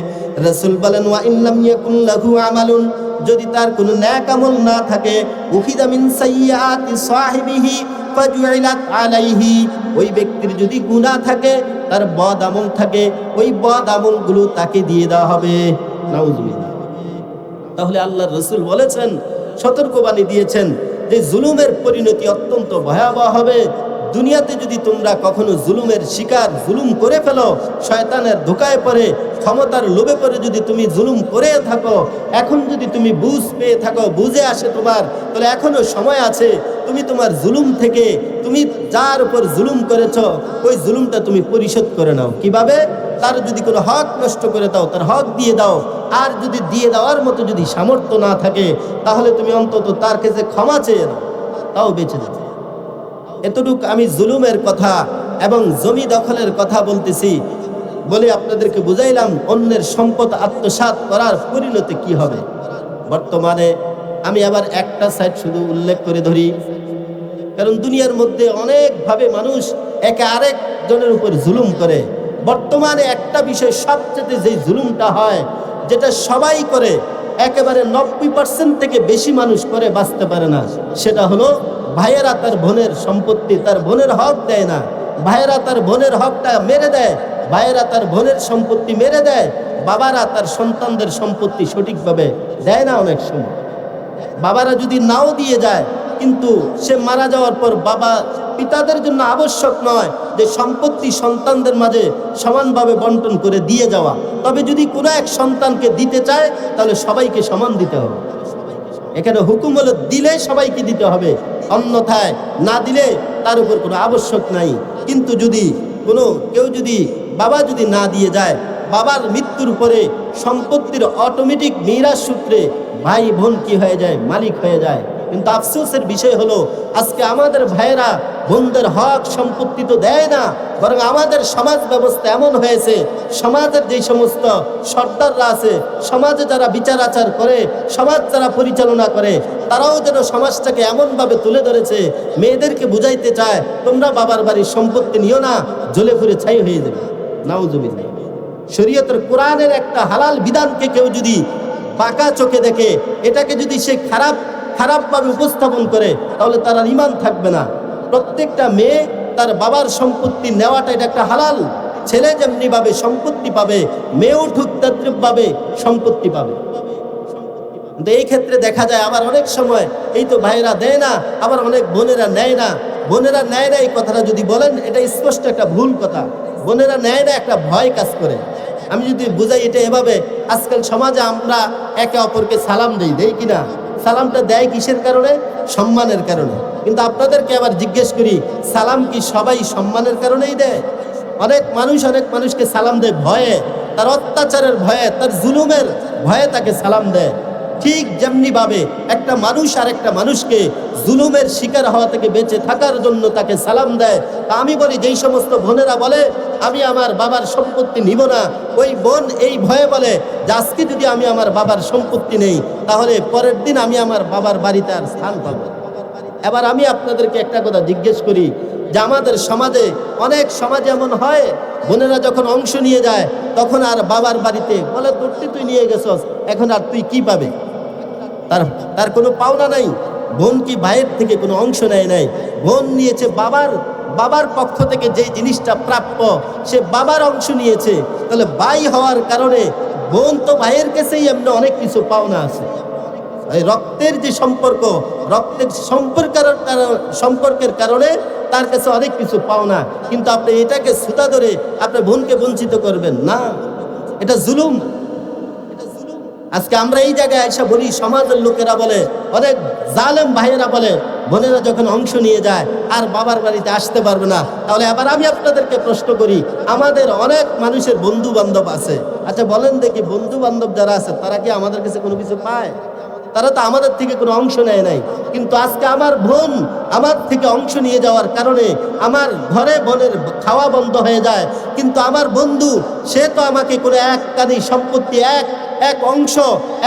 A: রাসূল বলেন ওয়া ইল্লাম ইয়াকুন লাহু আমালুন, যদি তার কোনো নেক আমল না থাকে, উখিদা মিন সাইয়্যাতি সাহিবিহি ফাজুইলাত আলাইহি, ওই ব্যক্তির যদি গুনাহ থাকে, তার বদ আমল থাকে, ওই বদ আমলগুলো তাকে দিয়ে দেওয়া হবে। নাউজুবিল্লাহ। তাহলে আল্লাহর রাসূল বলেছেন, সতর্কবাণী দিয়েছেন যে জুলুমের পরিণতি অত্যন্ত ভয়াবহ হবে। দুনিয়াতে যদি তোমরা কখনো জুলুমের শিকার, জুলুম করে ফেলো, শয়তানের ধোঁকায় পড়ে, ক্ষমতার লোভে পড়ে যদি তুমি জুলুম করে থাকো, এখন যদি তুমি বুঝ পেয়ে থাকো, বুঝে আসে তোমার, তাহলে এখনো সময় আছে। তুমি তোমার জুলুম থেকে, তুমি যার উপর জুলুম করেছো, ওই জুলুমটা তুমি পরিশোধ করে নাও। কিভাবে? তার যদি কোনো হক নষ্ট করে দাও, তার হক দিয়ে দাও। আর যদি দিয়ে দেওয়ার মতো যদি সামর্থ্য না থাকে, তাহলে তুমি অন্তত তার কাছে ক্ষমা চেয়ে নাও, তাও বেঁচে যাবে। এতটুকু আমি জুলুমের কথা এবং জমি দখলের কথা বলতেছি বলে আপনাদেরকে বুঝাইলাম অন্যের সম্পদ আত্মসাৎ করার পরিণতি কি হবে। বর্তমানে আমি আবার একটা সাইড শুধু উল্লেখ করে ধরি, কারণ দুনিয়ার মধ্যে অনেকভাবে মানুষ একে আরেক জনের উপর জুলুম করে। বর্তমানে একটা বিষয় সবচেয়ে যে জুলুমটা হয়, যেটা সবাই করে, একেবারে 90% থেকে বেশি মানুষ করে বাঁচতে পারে না, সেটা হলো ভাইয়েরা তার বোনের সম্পত্তি, তার বোনের হক দেয় না। ভাইয়েরা তার বোনের হকটা মেরে দেয়, ভাইয়েরা তার বোনের সম্পত্তি মেরে দেয়, বাবারা তার সন্তানদের সম্পত্তি সঠিকভাবে দেয় না। অনেক সময় বাবারা যদি নাও দিয়ে যায়, কিন্তু সে মারা যাওয়ার পর বাবা পিতাদের জন্য আবশ্যক নয় যে সম্পত্তি সন্তানদের মাঝে সমানভাবে বন্টন করে দিয়ে যাওয়া, তবে যদি কোনো এক সন্তানকে দিতে চায় তাহলে সবাইকে সমান দিতে হবে। এখানে হুকুম হলো দিলে সবাইকে দিতে হবে, অন্যথায় না দিলে তার উপর কোনো আবশ্যক নাই। কিন্তু যদি কেউ যদি বাবা যদি না দিয়ে যায়, বাবার মৃত্যুর পরে সম্পত্তির অটোমেটিক মিরাস সূত্রে ভাই বোন কি হয়ে যায়, মালিক হয়ে যায়। কিন্তু আফসোসের বিষয় হলো আজকে আমাদের ভাইয়েরা বোনদের হক সম্পত্তি তো দেয় না, বরং আমাদের সমাজ ব্যবস্থা এমন হয়েছে, সমাজের যে সমস্ত সর্দাররা আছে, সমাজে যারা বিচার আচার করে, সমাজ যারা পরিচালনা করে, তারাও যেন সমাজটাকে এমনভাবে তুলে ধরেছে, মেয়েদেরকে বুঝাইতে চায় তোমরা বাবার বাড়ির সম্পত্তি নিও না, জ্বলে পুড়ে ছাই হয়ে যাবে। নাউজুবিল্লাহ। শরীয়তের কোরআনের একটা হালাল বিধানকে কেউ যদি বাঁকা চোখে দেখে, এটাকে যদি সে খারাপভাবে উপস্থাপন করে, তাহলে তার আর ঈমান থাকবে না। প্রত্যেকটা মেয়ে তার বাবার সম্পত্তি নেওয়াটা এটা একটা হালাল। ছেলে যেমনি ভাবে সম্পত্তি পাবে, মেয়েও ঠিক তদ্রূপভাবে সম্পত্তি পাবে। কিন্তু এই ক্ষেত্রে দেখা যায় আবার অনেক সময় এই তো ভাইয়েরা দেয় না, আবার অনেক বোনেরা নেয় না। বোনেরা নেয় না এই কথাটা যদি বলেন, এটা স্পষ্ট একটা ভুল কথা। বোনেরা নেয় না একটা ভয় কাজ করে। আমি যদি বুঝাই এটা এভাবে, আজকাল সমাজে আমরা একে অপরকে সালাম দেই কিনা? সালামটা দেয় কিসের কারণে? সম্মানের কারণে। কিন্তু আপনাদেরকে আবার জিজ্ঞেস করি, সালাম কি সবাই সম্মানের কারণেই দেয়? অনেক মানুষকে সালাম দেয় ভয়ে, তার অত্যাচারের ভয়ে, তার জুলুমের ভয়ে তাকে সালাম দেয়। ঠিক যেমনি ভাবে একটা মানুষ আর একটা মানুষকে জুলুমের শিকার হওয়া থেকে বেঁচে থাকার জন্য তাকে সালাম দেয়। তা আমি বলি, যেই সমস্ত বোনেরা বলে আমি আমার বাবার সম্পত্তি নিব না, ওই বোন এই ভয়ে বলে যে আজকে যদি আমি আমার বাবার সম্পত্তি নেই, তাহলে পরের দিন আমি আমার বাবার বাড়িতে আর স্থান পাবো। এবার আমি আপনাদেরকে একটা কথা জিজ্ঞেস করি যে আমাদের সমাজে, অনেক সমাজে এমন হয়, বোনেরা যখন অংশ নিয়ে যায় তখন আর বাবার বাড়িতে বলে তুই নিয়ে গেছস, এখন আর তুই কি পাবে? তার কোনো পাওনা নাই। বোন কি ভাইয়ের থেকে কোনো অংশ নেয় নাই? বোন নিয়েছে বাবার পক্ষ থেকে যে জিনিসটা প্রাপ্য, সে বাবার অংশ নিয়েছে। তাহলে ভাই হওয়ার কারণে বোন তো ভাইয়ের কাছেই এমনি অনেক কিছু পাওনা আছে। রক্তের যে সম্পর্ক, রক্তের সম্পর্কের কারণে তার কাছে অনেক কিছু পাওনা। কিন্তু আপনি এটাকে ছুতা ধরে আপনার বোনকে বঞ্চিত করবেন না, এটা জুলুম। আজকে আমরা এই জায়গায় এসে বলি, সমাজের লোকেরা বলে, অনেক জালেম ভাইয়েরা বলে, বোনেরা যখন অংশ নিয়ে যায় আর বাবার বাড়িতে আসতে পারবে না। তাহলে এবার আমি আপনাদেরকে প্রশ্ন করি, আমাদের অনেক মানুষের বন্ধু বান্ধব আছে, আচ্ছা বলেন দেখি, বন্ধু বান্ধব যারা আছে তারা কি আমাদের কাছে কোনো কিছু পায়? তারা তো আমাদের থেকে কোনো অংশ নেয় নাই। কিন্তু আজকে আমার বোন আমার থেকে অংশ নিয়ে যাওয়ার কারণে আমার ঘরে বোনের খাওয়া বন্ধ হয়ে যায়, কিন্তু আমার বন্ধু সে তো আমাকে কোনো এক কানি সম্পত্তি, এক অংশ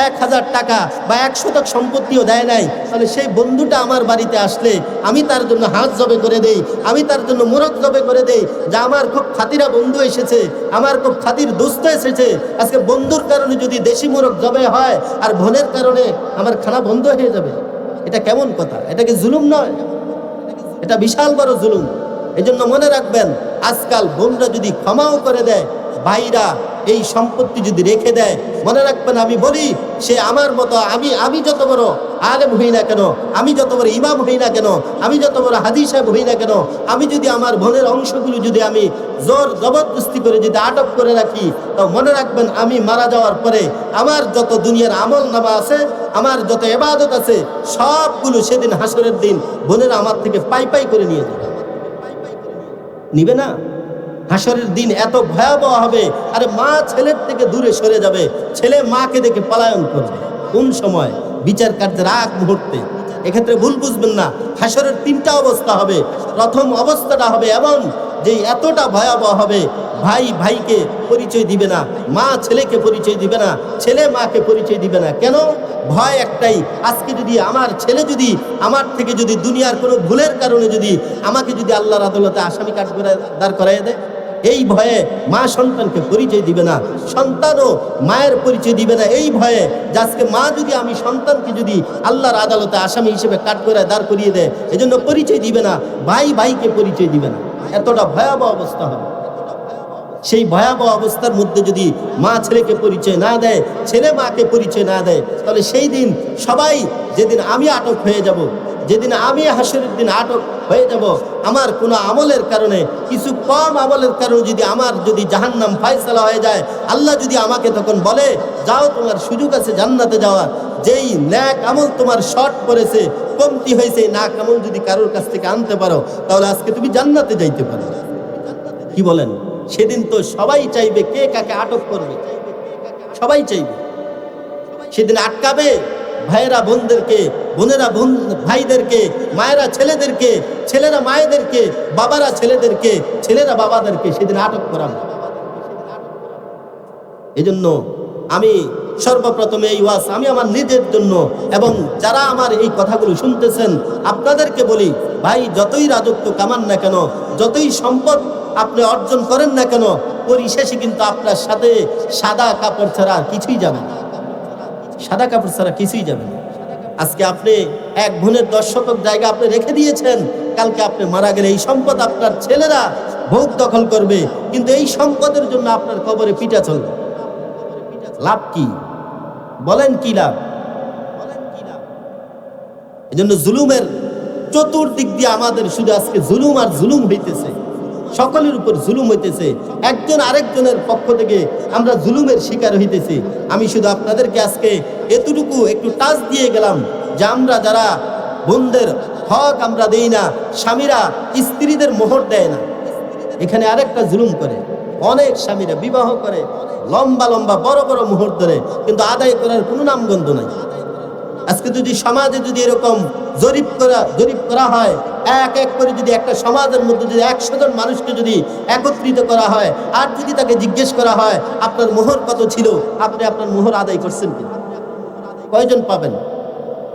A: 1000 টাকা বা 100 সম্পত্তিও দেয় নাই। তাহলে সেই বন্ধুটা আমার বাড়িতে আসলে আমি তার জন্য হাত জবে করে দেই, আমি তার জন্য মোরগ জবে করে দেই, যে আমার খুব খাতিরা বন্ধু এসেছে, আমার খুব খাতির দোস্ত এসেছে। আজকে বন্ধুর কারণে যদি দেশি মোরগ জবে হয় আর বোনের কারণে আমার খানা বন্ধ হয়ে যাবে, এটা কেমন কথা? এটা কি জুলুম নয়? এটা বিশাল বড় জুলুম। এই জন্য মনে রাখবেন, আজকাল বোনরা যদি ক্ষমাও করে দেয়, ভাইরা এই সম্পত্তি যদি রেখে দেয়, মনে রাখবেন আমি বলি, সে আমার মতো, আমি যত বড় আলেম হই না কেন, আমি যত বড় ইমাম হই না কেন, আমি যত বড় হাদিস সাহেব হই না কেন, আমি যদি আমার বোনের অংশগুলো যদি আমি জোর জবরদস্তি করে যদি আটক করে রাখি, তো মনে রাখবেন আমি মারা যাওয়ার পরে আমার যত দুনিয়ার আমল নামা আছে, আমার যত ইবাদত আছে, সবগুলো সেদিন হাসরের দিন বোনেরা আমার থেকে পাই পাই করে নিয়ে যাবে। নিবে না? হাসরের দিন এত ভয়াবহ হবে, আরে মা ছেলের থেকে দূরে সরে যাবে, ছেলে মাকে দেখে পলায়ন করবে। কোন সময়? বিচার কার্যের আগ মুহূর্তে। এক্ষেত্রে ভুল বুঝবেন না, হাসরের 3টা অবস্থা হবে। প্রথম অবস্থাটা হবে এমন যে এতটা ভয়াবহ হবে, ভাই ভাইকে পরিচয় দিবে না, মা ছেলেকে পরিচয় দিবে না, ছেলে মাকে পরিচয় দিবে না। কেন? ভয় একটাই, আজকে যদি আমার ছেলে যদি আমার থেকে যদি দুনিয়ার কোনো ভুলের কারণে যদি আমাকে যদি আল্লাহর আদালতে আসামি দাঁড় করাই দেয়, এই ভয়ে মা সন্তানকে পরিচয় দিবে না, সন্তানও মায়ের পরিচয় দিবে না। এই ভয়ে যে আজকে মা যদি আমি সন্তানকে যদি আল্লাহর আদালতে আসামি হিসেবে কাঠগড়ায় দাঁড় করিয়ে দেয়, এজন্য পরিচয় দিবে না, ভাই ভাইকে পরিচয় দিবে না। এতটা ভয়াবহ অবস্থা হবে। সেই ভয়াবহ অবস্থার মধ্যে যদি মা ছেলেকে পরিচয় না দেয়, ছেলে মাকে পরিচয় না দেয়, তাহলে সেই দিন সবাই, যেদিন আমি আটক হয়ে যাব, যেদিন আমি হাসরের দিন আটক হয়ে যাব, আমার কোনো আমলের কারণে, কিছু কম আমলের কারণে যদি আমার যদি জাহান্নাম ফায়সালা হয়ে যায়, আল্লাহ যদি আমাকে তখন বলে, যাও তোমার সুযোগ আছে জান্নাতে যাওয়ার, যেই ন্যাক আমল তোমার শর্ট পড়েছে, কমতি হয়েছে, নাক আমল যদি কারোর কাছ থেকে আনতে পারো, তাহলে আজকে তুমি জান্নাতে যাইতে পারো। কি বলেন? সেদিন তো সবাই চাইবে কে কাকে আটক করবে, সবাই চাইবে। সেদিন আটকাবে ভাইয়েরা বোনদেরকে, বোনেরা ভাইদেরকে, মায়েরা ছেলেদেরকে, ছেলেরা মায়েদেরকে, বাবারা ছেলেদেরকে, ছেলেরা বাবাদেরকে সেদিন আটক করাবে। এই জন্য আমি সর্বপ্রথমে এই ওয়াজ আমি আমার নিজের জন্য এবং যারা আমার এই কথাগুলো শুনতেছেন আপনাদেরকে বলি, ভাই যতই রাজত্ব কামান না কেন, যতই সম্পদ আপনি অর্জন করেন না কেন, পরিশেষে কিন্তু আপনার সাথে সাদা কাপড় ছাড়া কিছুই যাবে না, সাদা কাপড় ছাড়া কিছুই যাবে না। আজকে আপনি এক বোনের 10 শতক জায়গা আপনি রেখে দিয়েছেন, কালকে আপনি মারা গেলে এই সম্পদ আপনার ছেলেরা ভোগ দখল করবে, কিন্তু এই সম্পদের জন্য আপনার কবরে পিটা চলবে। লাভ কি? বলেন কি লাভ? এই জন্য জুলুমের চতুর্দিক দিয়ে আমাদের শুধু আজকে জুলুম আর জুলুম হইতেছে, সকলের উপর জুলুম হইতেছে, একজন আরেকজনের পক্ষ থেকে আমরা জুলুমের শিকার হইতেছি। আমি শুধু আপনাদেরকে আজকে এতটুকু একটু টাচ দিয়ে গেলাম যে আমরা যারা বোনদের হক আমরা দেই না, স্বামীরা স্ত্রীদের মোহর দেয় না, এখানে আরেকটা জুলুম করে। অনেক স্বামীরা বিবাহ করে লম্বা লম্বা বড় বড় মোহর ধরে, কিন্তু আদায় করার কোনো নামগন্ধ নাই। আজকে যদি সমাজে যদি এরকম জরিপ করা হয়, এক এক করে যদি একটা সমাজের মধ্যে যদি 100 জন মানুষকে যদি একত্রিত করা হয়, আর যদি তাকে জিজ্ঞেস করা হয় আপনার মোহর কত ছিল, আপনি আপনার মোহর আদায় করছেন কি, কয়জন পাবেন?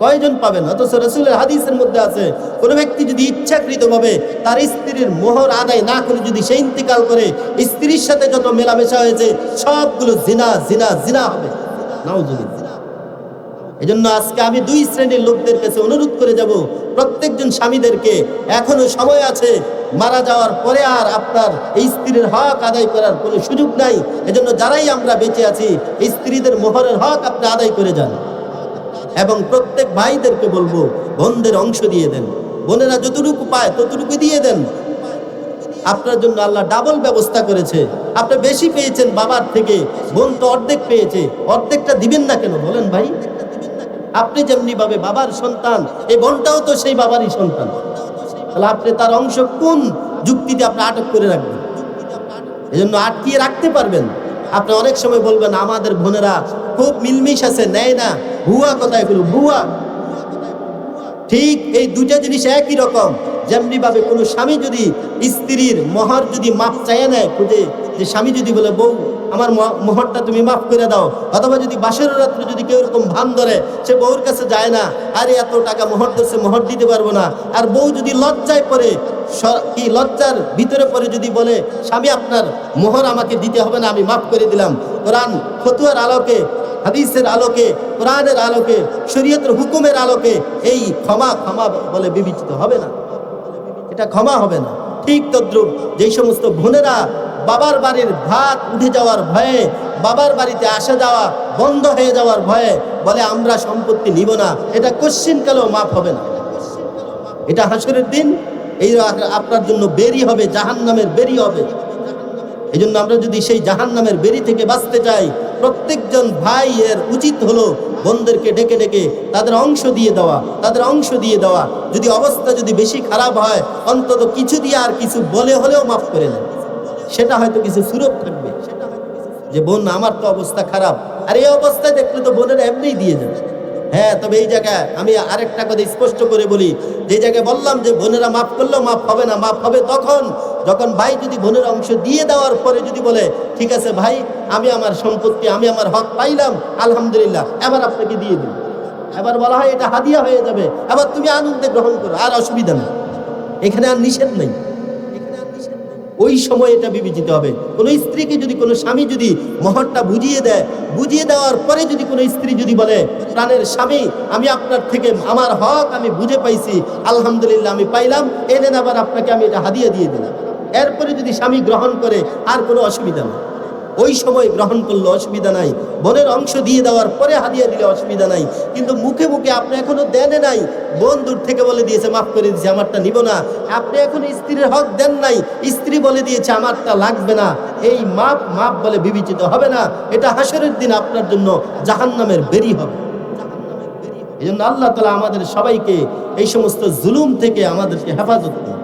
A: কয়জন পাবেন? অথচ রাসূলের হাদিসের মধ্যে আছে, কোনো ব্যক্তি যদি ইচ্ছাকৃতভাবে তার স্ত্রীর মোহর আদায় না করে যদি সে ইন্তিকাল করে, স্ত্রীর সাথে যত মেলামেশা হয়েছে সবগুলো জিনা জিনা জিনা হবে। নাউজুবিল্লাহ। এজন্য আজকে আমি 2 শ্রেণীর লোকদের কাছে অনুরোধ করে যাব, প্রত্যেকজন স্বামীদেরকে এখনো সময় আছে, মারা যাওয়ার পরে আর আপনার এই স্ত্রীর হক আদায় করার কোনো সুযোগ নাই। এজন্য যারাই আমরা বেঁচে আছি, এই স্ত্রীদের মোহরের হক আপনি আদায় করে যান। এবং প্রত্যেক ভাইদেরকে বলবো, বোনদের অংশ দিয়ে দেন, বোনেরা যতটুকু পায় ততটুকু দিয়ে দেন। আপনার জন্য আল্লাহ ডাবল ব্যবস্থা করেছে। আপনি বেশি পেয়েছেন বাবার থেকে, বোন তো অর্ধেক পেয়েছে, অর্ধেকটা দিবেন না কেন বলেন ভাই? আপনি যেমনি ভাবে বাবার সন্তান, এই বোনটাও তো সেই বাবারই সন্তান, তাহলে আপনি তার অংশ কোন যুক্তিতে আপনি আটক করে রাখবেন? এজন্য আটকিয়ে রাখতে পারবেন। আপনি অনেক সময় বলবেন আমাদের বোনেরা খুব মিলমিশ আছে, নেয় না, ভুয়া কথা এগুলো, ভুয়া। ঠিক এই দুইটা জিনিস একই রকম। যেমনি ভাবে কোনো স্বামী যদি স্ত্রীর মোহর যদি মাপ চাইয়ে নেয় খুঁজে, যে স্বামী যদি বলে বউ আমার মোহরটা তুমি মাফ করে দাও, অথবা যদি বাসের রাত্রে যদি কেউ এরকম ভান ধরে, সে বউর কাছে যায় না, আরে এত টাকা মোহর ধরছে মোহর দিতে পারবো না, আর বউ যদি লজ্জায় পড়ে, কি লজ্জার ভিতরে পড়ে যদি বলে স্বামী আপনার মোহর আমাকে দিতে হবে না, আমি মাফ করে দিলাম, কোরআন ফতুয়ার আলোকে, হাদিসের আলোকে, কোরআনের আলোকে, শরীয়তের হুকুমের আলোকে এই ক্ষমা ক্ষমা বলে বিবেচিত হবে না, এটা ক্ষমা হবে না। ঠিক তদ্রুপ যেই সমস্ত বোনেরা বাবার বাড়ির ভাত উঠে যাওয়ার ভয়ে, বাবার বাড়িতে আসা যাওয়া বন্ধ হয়ে যাওয়ার ভয়ে বলে আমরা সম্পত্তি নিব না, এটা কোশ্চিনকালেও মাফ হবে না। এটা হাসরের দিন এই আপনার জন্য বেরি হবে, জাহান্নামের বেরি হবে। এই জন্য আমরা যদি সেই জাহান্নামের বেরি থেকে বাঁচতে চাই, প্রত্যেকজন ভাইয়ের উচিত হলো বোনদেরকে ডেকে ডেকে তাদের অংশ দিয়ে দেওয়া, তাদের অংশ দিয়ে দেওয়া। যদি অবস্থা যদি বেশি খারাপ হয়, অন্তত কিছু দিয়ে আর কিছু বলে হলেও মাফ করে নেন। সেটা হয়তো কিছু সুরভ থাকবে যে বোন আমার তো অবস্থা খারাপ, আর এই অবস্থায় দেখলে তো বোনের এমনিই দিয়ে যাবে। হ্যাঁ, তবে এই জায়গায় আমি আরেকটা কথা স্পষ্ট করে বলি, যে জায়গায় বললাম যে বোনেরা মাফ করলেও মাফ হবে না, মাফ হবে তখন যখন ভাই যদি বোনের অংশ দিয়ে দেওয়ার পরে যদি বলে ঠিক আছে ভাই আমি আমার সম্পত্তি, আমি আমার হক পাইলাম আলহামদুলিল্লাহ, এবার আপনাকে দিয়ে দিন, এবার বলা হয় এটা হাদিয়া হয়ে যাবে, এবার তুমি আনন্দে গ্রহণ করো, আর অসুবিধা নেই, এখানে আর নিষেধ নেই। ওই সময় এটা বিবেচিত হবে। কোনো স্ত্রীকে যদি কোনো স্বামী যদি মোহরটা বুঝিয়ে দেয়, বুঝিয়ে দেওয়ার পরে যদি কোনো স্ত্রী যদি বলে প্রাণের স্বামী আমি আপনার থেকে আমার হক আমি বুঝে পাইছি, আলহামদুলিল্লাহ আমি পাইলাম, এনেন আবার আপনাকে আমি এটা হাদিয়া দিয়ে দিলাম, এরপরে যদি স্বামী গ্রহণ করে আর কোনো অসুবিধা নেই। ওই সময় গ্রহণ করলে অসুবিধা নাই, বোনের অংশ দিয়ে দেওয়ার পরে হাদিয়া দিলে অসুবিধা নাই। কিন্তু মুখে মুখে আপনি এখনো দেন নাই, বোন দূর থেকে বলে দিয়েছে মাফ করে দিয়েছে আমারটা নিব না, আপনি এখন স্ত্রীর হক দেন নাই, স্ত্রী বলে দিয়েছে আমারটা লাগবে না, এই মাপ মাপ বলে বিবেচিত হবে না। এটা হাসরের দিন আপনার জন্য জাহান্নামের বেরি হবে। এই জন্য আল্লাহ তাআলা আমাদের সবাইকে এই সমস্ত জুলুম থেকে আমাদেরকে হেফাজত করুন।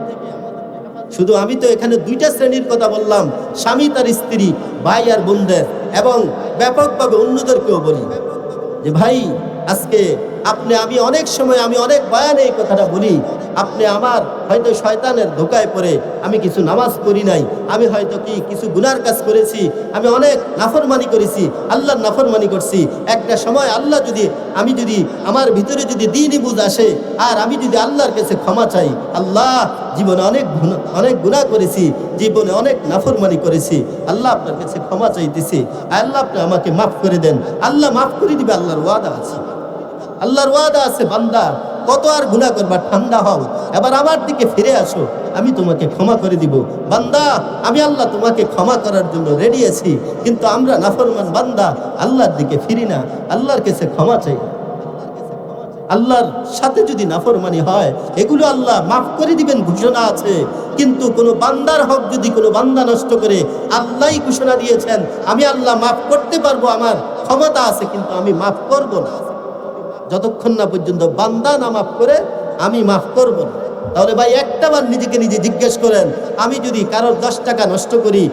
A: শুধু আমি তো এখানে দুইটা শ্রেণীর কথা বললাম, স্বামী তার স্ত্রী, ভাই আর বোনদের, এবং ব্যাপকভাবে অন্যদেরকেও বলি যে ভাই আজকে আমি অনেক সময় আমি অনেক বয়ানে এই কথাটা বলি, আপনি আমার হয়তো শয়তানের ধোকায় পড়ে আমি কিছু নামাজ পড়ি নাই, আমি হয়তো কিছু গুনার কাজ করেছি, আমি অনেক নাফরমানি করেছি, আল্লাহর নাফরমানি করছি। একটা সময় আল্লাহ আমি যদি আমার ভিতরে যদি দ্বীনি বুঝ আসে আর আমি যদি আল্লাহর কাছে ক্ষমা চাই, আল্লাহ জীবনে অনেক গুনাহ করেছি, জীবনে অনেক নাফরমানি করেছি, আল্লাহ আপনার কাছে ক্ষমা চাইতেছি, আল্লাহ আপনি আমাকে মাফ করে দেন। আল্লাহ মাফ করে দিবে, আল্লাহর ওয়াদা আছে, আল্লাহর ওয়াদা আছে। বান্দা কত আর গুনাহ করবা, ঠান্ডা হও, এবার আমার দিকে ফিরে আসো, আমি তোমাকে ক্ষমা করে দিব। বান্দা আমি আল্লাহ তোমাকে ক্ষমা করার জন্য রেডি আছি, কিন্তু আমরা নাফরমান বান্দা আল্লাহর দিকে ফিরি না, আল্লাহর কাছে ক্ষমা চাই। আল্লাহর সাথে যদি নাফরমানি হয় এগুলো আল্লাহ মাফ করে দিবেন ঘোষণা আছে, কিন্তু কোনো বান্দার হক যদি কোনো বান্দা নষ্ট করে, আল্লাহই ঘোষণা দিয়েছেন আমি আল্লাহ মাফ করতে পারবো, আমার ক্ষমতা আছে, কিন্তু আমি মাফ করব না যতক্ষণ না পর্যন্ত বান্দা না মাফ করে, আমি মাফ করব না। তাহলে ভাই একটাবার নিজেকে নিজে জিজ্ঞেস করেন, আমি যদি কারোর 10 টাকা নষ্ট করি,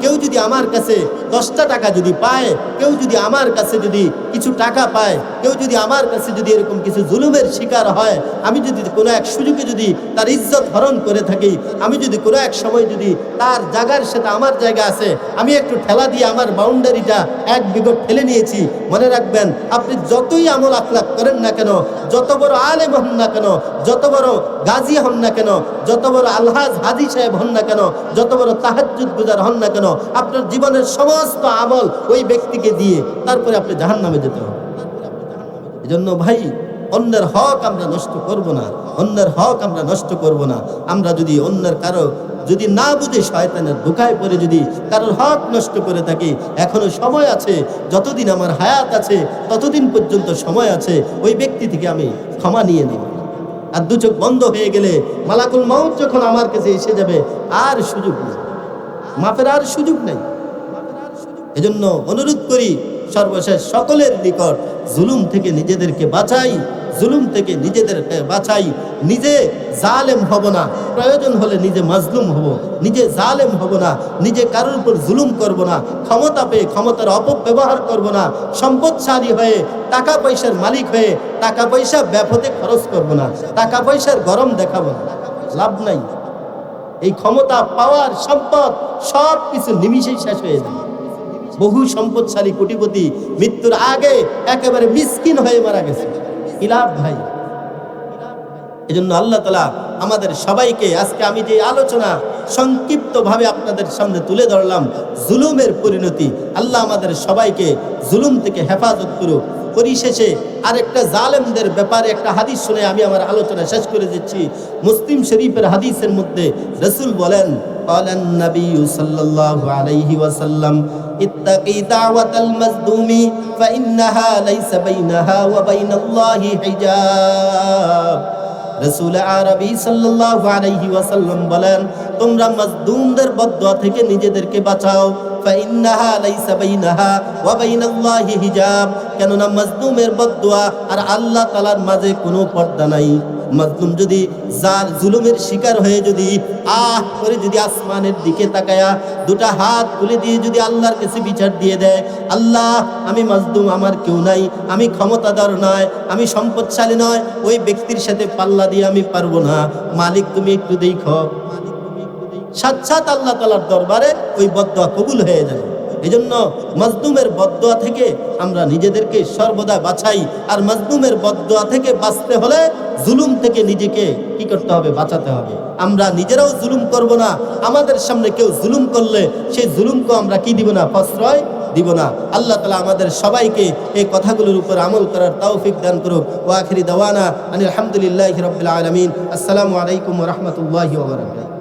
A: কেউ যদি আমার কাছে 10টা টাকা যদি পায়, কেউ যদি আমার কাছে যদি কিছু টাকা পায়, কেউ যদি আমার কাছে যদি এরকম কিছু জুলুমের শিকার হয়, আমি যদি কোনো এক সুযোগে যদি তার ইজ্জত হরণ করে থাকি, আমি যদি কোনো এক সময় যদি তার জায়গার সাথে আমার জায়গা আছে, আমি একটু ঠেলা দিয়ে আমার বাউন্ডারিটা 1 বিঘত ঠেলে নিয়েছি, মনে রাখবেন আপনি যতই আমল আখলাক করেন না কেন, যত বড় আলেম হন না কেন, যত বড় গাজী হন না কেন, যত বড় আলহাজ হাজি সাহেব হন না কেন, যত বড় তাহাজ্জুদ গুজার হন না কেন, আপনার জীবনের সমস্ত আমল ওই ব্যক্তিকে দিয়ে তারপরে আপনি জাহান্নামে যেতে হবে। এজন্য ভাই অন্যের হক আমরা নষ্ট করব না, অন্যের হক আমরা নষ্ট করব না। আমরা যদি অন্যের কারো যদি না বুঝে শয়তানের ধোঁকায় পড়ে যদি কারোর হক নষ্ট করে থাকি, এখনো সময় আছে, যতদিন আমার হায়াত আছে ততদিন পর্যন্ত সময় আছে, ওই ব্যক্তি থেকে আমি ক্ষমা নিয়ে নেব। আর দু চোখ বন্ধ হয়ে গেলে মালাকুল মাউত যখন আমার কাছে এসে যাবে আর সুযোগ নেই, মাফের আর সুযোগ নেই। এজন্য অনুরোধ করি সর্বশেষ সকলের নিকট, জুলুম থেকে নিজেদেরকে বাঁচাই, জুলুম থেকে নিজেদেরকে বাঁচাই। নিজে জালেম হব না, প্রয়োজন হলে নিজে মাজলুম হব, নিজে জালেম হব না, নিজে কারোর উপর জুলুম করব না, ক্ষমতা পেয়ে ক্ষমতার অপব্যবহার করব না, সম্পদশালী হয়ে টাকা পয়সার মালিক হয়ে টাকা পয়সা ব্যাপতে খরচ করব না, টাকা পয়সার গরম দেখাবো না, লাভ নাই। এই ক্ষমতা, পাওয়ার, সম্পদ সব কিছু নিমিষেই শেষ হয়ে যায়। বহু সম্পদশালী কোটিপতি মৃত্যুর আগে একেবারে মিসকিন হয়ে মারা গেছে, কি লাভ ভাই? এজন্য আল্লাহ তাআলা আমাদের সবাইকে, আজকে আমি যে আলোচনা সংক্ষিপ্তভাবে আপনাদের সামনে তুলে ধরলাম, জুলুমের পরিণতি, আল্লাহ আমাদের সবাইকে জুলুম থেকে হেফাজত করুক। পরিশেষে আরেকটা জালেমদের ব্যাপারে একটা হাদিস শুনে আমি আমার আলোচনা শেষ করে দিচ্ছি। মুসলিম শরীফের হাদিসের মধ্যে রাসূল বলেন, قال النبي صلى الله عليه وسلم اتقي دعوة المظلوم فإنها ليس بينها وبين الله حجاب। রাসূল আরবী সাল্লাল্লাহু আলাইহি ওয়াসাল্লাম বলেন, তোমরা মাজলুমদের বদদুয়া থেকে নিজেদেরকে বাঁচাও। ফাইন্নাহা লাইসা বাইনাহা ওয়া বাইনাল্লাহি হিজাব, কেননা মাজলুমের বদদুয়া আর আল্লাহ তাআলার মাঝে কোনো পর্দা নাই। মাজলুম যদি যার জুলুমের শিকার হয়ে যদি করে যদি আসমানের দিকে তাকায়া দুটা হাত তুলে দিয়ে যদি আল্লাহর কাছে বিচার দিয়ে দেয়, আল্লাহ আমি মাজলুম, আমার কেউ নাই, আমি ক্ষমতাধর নয়, আমি সম্পদশালী নয়, ওই ব্যক্তির সাথে পাল্লা দিয়ে আমি পারবো না, মালিক তুমি একটু দেখো, সাক্ষাৎ আল্লাহ তাআলার দরবারে ওই বদদুয়া কবুল হয়ে যাবে। এজন্য মাজলুমের বদদুয়া থেকে আমরা নিজেদেরকে সর্বদা বাঁচাই। আর মাজলুমের বদদুয়া থেকে বাঁচতে হলে জুলুম থেকে নিজেকে কি করতে হবে? বাঁচাতে হবে। আমরা নিজেরাও জুলুম করব না, আমাদের সামনে কেউ জুলুম করলে সেই জুলুমকে আমরা কি দিব না? প্রশ্রয় দিব না। আল্লাহ তাআলা আমাদের সবাইকে এই কথাগুলোর উপর আমল করার তৌফিক দান করুক। ওয়া আখিরি দাওয়ানা আনিল হামদুলিল্লাহি রাব্বিল আলামিন। আসসালামু আলাইকুম ওয়া রাহমাতুল্লাহি ওয়া বারাকাতুহু।